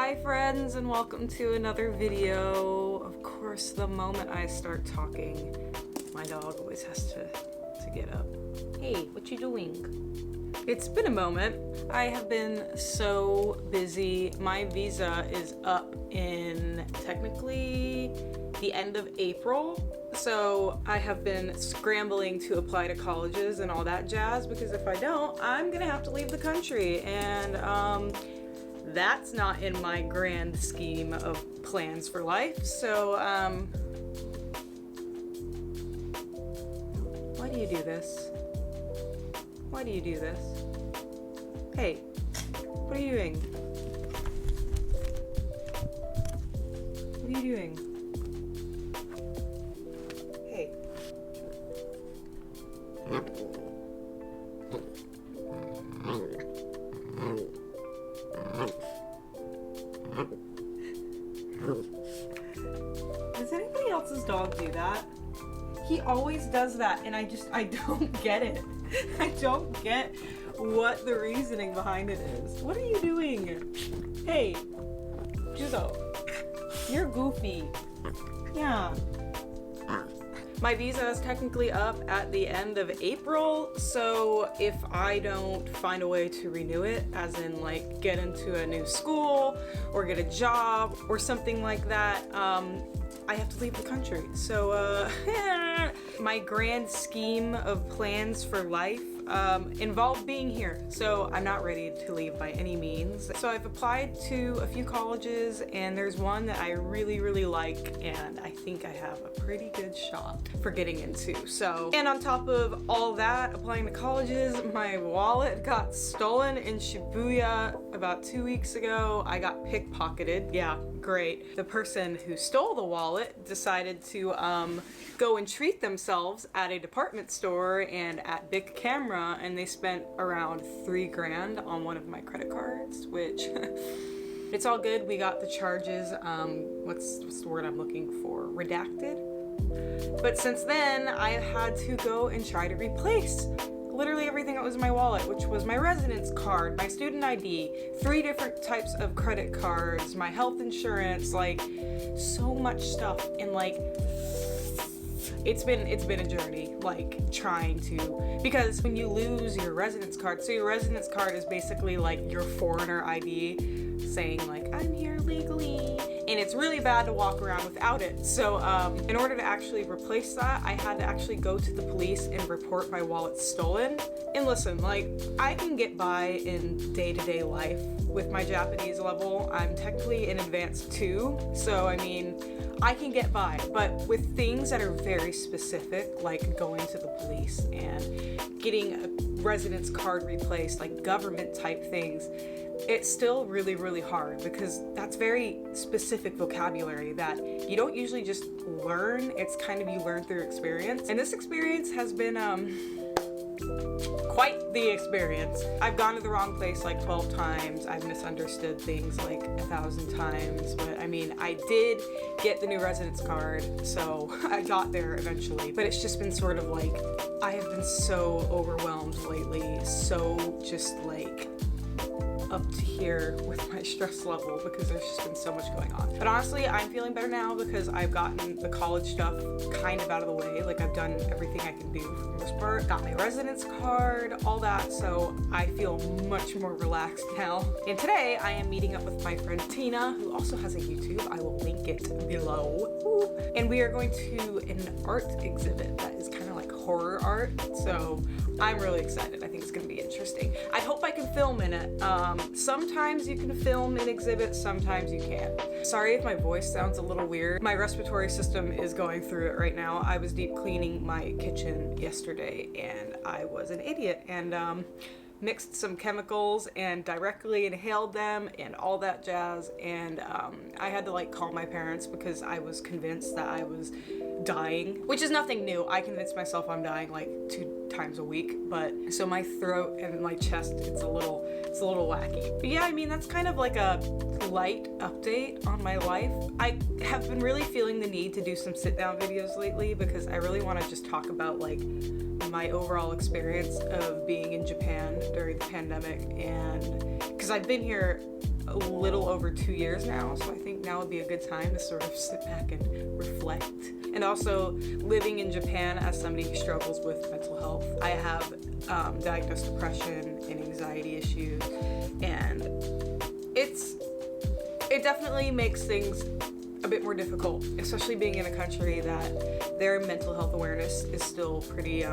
Hi friends, and welcome to another video. Of course, the moment I start talking, my dog always has to get up. Hey, what you doing? It's been a moment. I have been so busy. My visa is up in technically the end of April. So I have been scrambling to apply to colleges and all that jazz, because if I don't, I'm gonna have to leave the country, and that's not in my grand scheme of plans for life. So why do you do this? Why do you do this? Hey, what are you doing? What are you doing? Hey. Does anybody else's dog do that? He always does that, and I don't get it. I don't get what the reasoning behind it is. What are you doing? Hey, Juzo, you're goofy. Yeah. My visa is technically up at the end of April, so if I don't find a way to renew it, as in like get into a new school or get a job or something like that, I have to leave the country. So my grand scheme of plans for life involve being here, so I'm not ready to leave by any means. So I've applied to a few colleges, and there's one that I really like, and I think I have a pretty good shot for getting into. So, and on top of all that, applying to colleges, my wallet got stolen in Shibuya about 2 weeks ago. I got pickpocketed. Yeah, great. The person who stole the wallet decided to go and treat themselves at a department store and at Bic Camera, and they spent around $3 grand on one of my credit cards, which it's all good. We got the charges, what's the word I'm looking for? Redacted? But since then, I've had to go and try to replace literally everything that was in my wallet, which was my residence card, my student ID, 3 different types of credit cards, my health insurance, like so much stuff, and like it's been a journey, like trying to, because when you lose your residence card, so your residence card is basically like your foreigner ID saying like, I'm here legally, and it's really bad to walk around without it. So in order to actually replace that, I had to actually go to the police and report my wallet stolen. And listen, like, I can get by in day-to-day life with my Japanese level. I'm technically in advanced 2, so I mean, I can get by, but with things that are very specific, like going to the police and getting a residence card replaced, like government type things, it's still really hard, because that's very specific vocabulary that you don't usually just learn. It's kind of, you learn through experience, and this experience has been quite the experience. I've gone to the wrong place like 12 times. I've misunderstood things like 1,000 times, but I mean, I did get the new residence card, so I got there eventually. But it's just been sort of like, I have been so overwhelmed lately, so just like up to here with my stress level, because there's just been so much going on. But honestly, I'm feeling better now because I've gotten the college stuff kind of out of the way. Like, I've done everything I can do for the most part, got my residence card, all that, so I feel much more relaxed now. And today I am meeting up with my friend Tina, who also has a YouTube. I will link it below. And we are going to an art exhibit that is kind of like horror art, so I'm really excited. I think it's gonna be interesting. I hope I can film in it. Sometimes you can film in exhibits, sometimes you can't. Sorry if my voice sounds a little weird. My respiratory system is going through it right now. I was deep cleaning my kitchen yesterday, and I was an idiot, and mixed some chemicals and directly inhaled them and all that jazz, and I had to like call my parents because I was convinced that I was dying, which is nothing new. I convince myself I'm dying like 2 times a week, but so my throat and my chest, it's a little wacky. But yeah, I mean, that's kind of like a light update on my life. I have been really feeling the need to do some sit down videos lately, because I really want to just talk about like my overall experience of being in Japan during the pandemic, and because I've been here a little over 2 years now, so I think now would be a good time to sort of sit back and reflect. And also, living in Japan as somebody who struggles with mental health, I have diagnosed depression and anxiety issues, and it definitely makes things a bit more difficult, especially being in a country that their mental health awareness is still pretty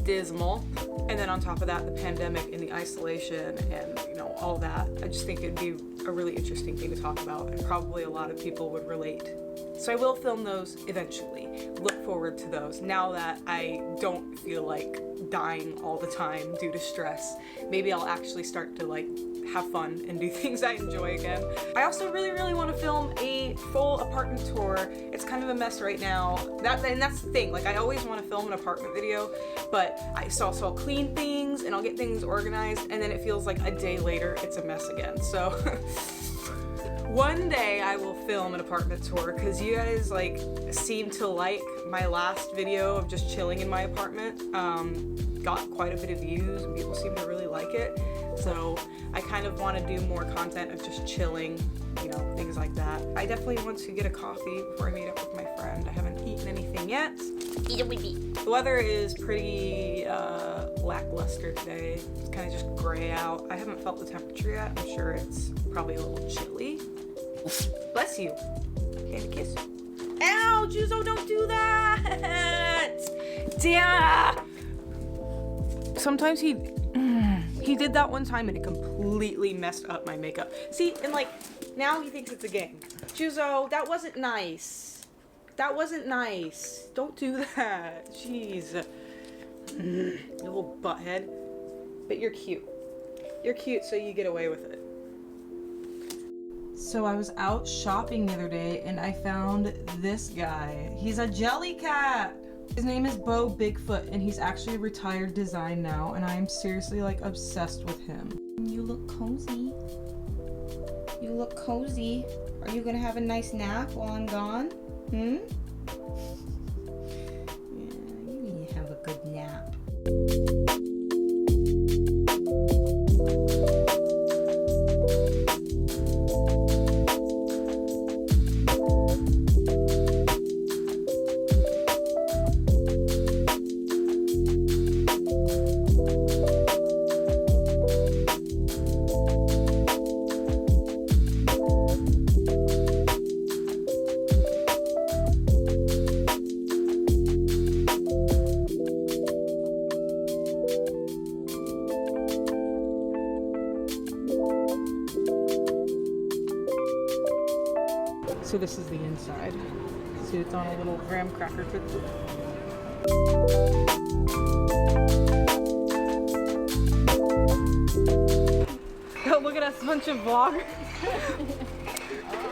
dismal. And then on top of that, the pandemic and the isolation and, you know, all that. I just think it'd be a really interesting thing to talk about, and probably a lot of people would relate. So I will film those eventually. Look forward to those. Now that I don't feel like dying all the time due to stress, maybe I'll actually start to like have fun and do things I enjoy again. I also really want to film a full apartment tour. It's kind of a mess right now. And that's the thing, like I always want to film an apartment video, but so I'll clean things and I'll get things organized, and then it feels like a day later it's a mess again. So one day I will film an apartment tour, because you guys like seem to like my last video of just chilling in my apartment. Got quite a bit of views and people seem to really like it. So I kind of want to do more content of just chilling, you know, things like that. I definitely want to get a coffee before I meet up with my friend. I haven't eaten anything yet. The weather is pretty lackluster today. It's kind of just gray out. I haven't felt the temperature yet. I'm sure it's probably a little chilly. Bless you. And a kiss. Ow, Juzo, don't do that! Damn! Sometimes he did that one time and it completely messed up my makeup. See, and like, now he thinks it's a game. Juzo, that wasn't nice. That wasn't nice. Don't do that. Jeez. You little butthead. But you're cute. You're cute, so you get away with it. So I was out shopping the other day and I found this guy. He's a Jellycat. His name is Bo Bigfoot, and he's actually a retired design now, and I am seriously like obsessed with him. You look cozy. You look cozy. Are you gonna have a nice nap while I'm gone? Yeah, you need to have a good nap. So this is the inside. See, it's on a little graham cracker tip. Oh, look at us, bunch of vloggers.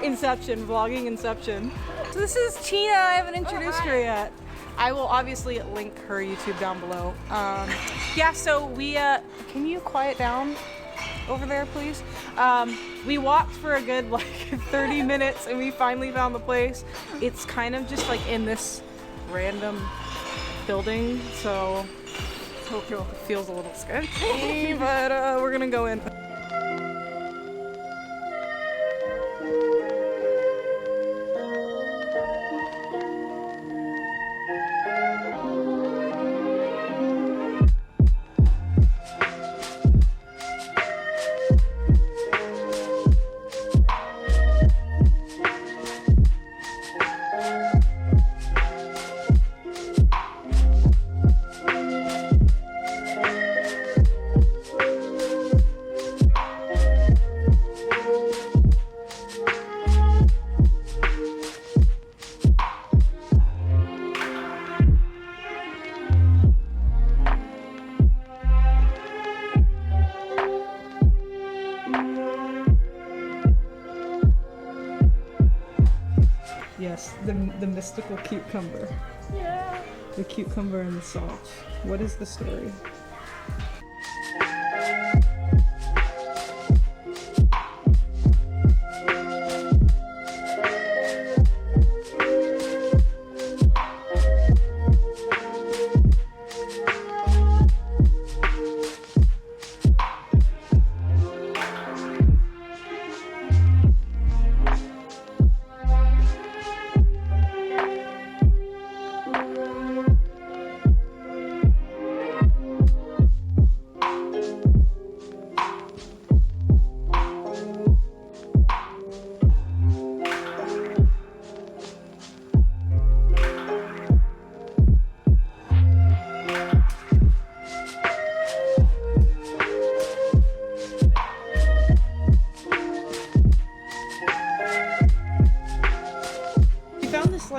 Inception, vlogging Inception. So this is Tina, I haven't introduced her yet. I will obviously link her YouTube down below. Yeah, so we, can you quiet down over there, please? We walked for a good like 30 minutes and we finally found the place. It's kind of just like in this random building, so hope it feels a little sketchy, but we're gonna go in. Yes, the mystical cucumber. Yeah. The cucumber and the salt. What is the story?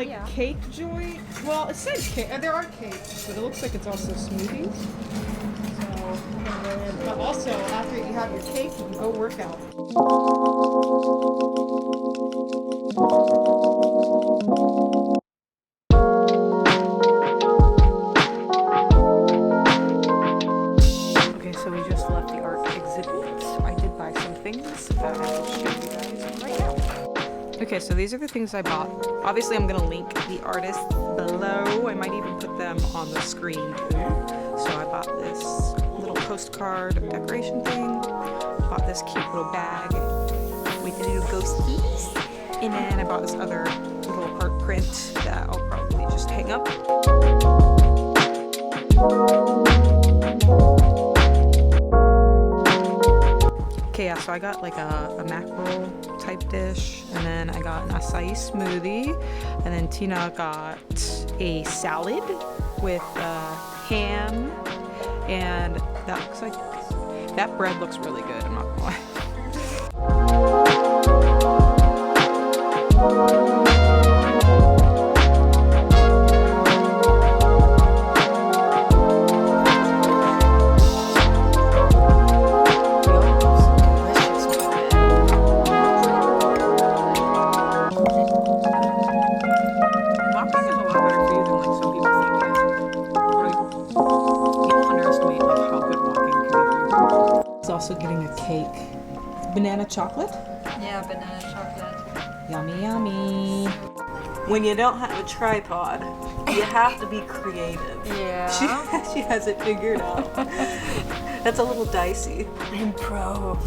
like Yeah. cake joint. Well, it said cake. There are cakes, but it looks like it's also smoothies. So, and then, but also after you have your cake, you can go work out. Okay, so we just left the art exhibit. I did buy some things that I will show you guys right now. Okay, so these are the things I bought. Obviously, I'm gonna link the artists below. I might even put them on the screen too. So I bought this little postcard decoration thing. Bought this cute little bag with the little ghosties. And then I bought this other little art print that I'll probably just hang up. Okay, yeah, so I got like a mackerel type dish, and then I got an acai smoothie, and then Tina got a salad with ham, and that looks like, that bread looks really good, I'm not gonna lie. Also getting a cake. Banana chocolate? Yeah, banana chocolate. Yummy, yummy. When you don't have a tripod, you have to be creative. Yeah. She has it figured out. That's a little dicey. I'm pro.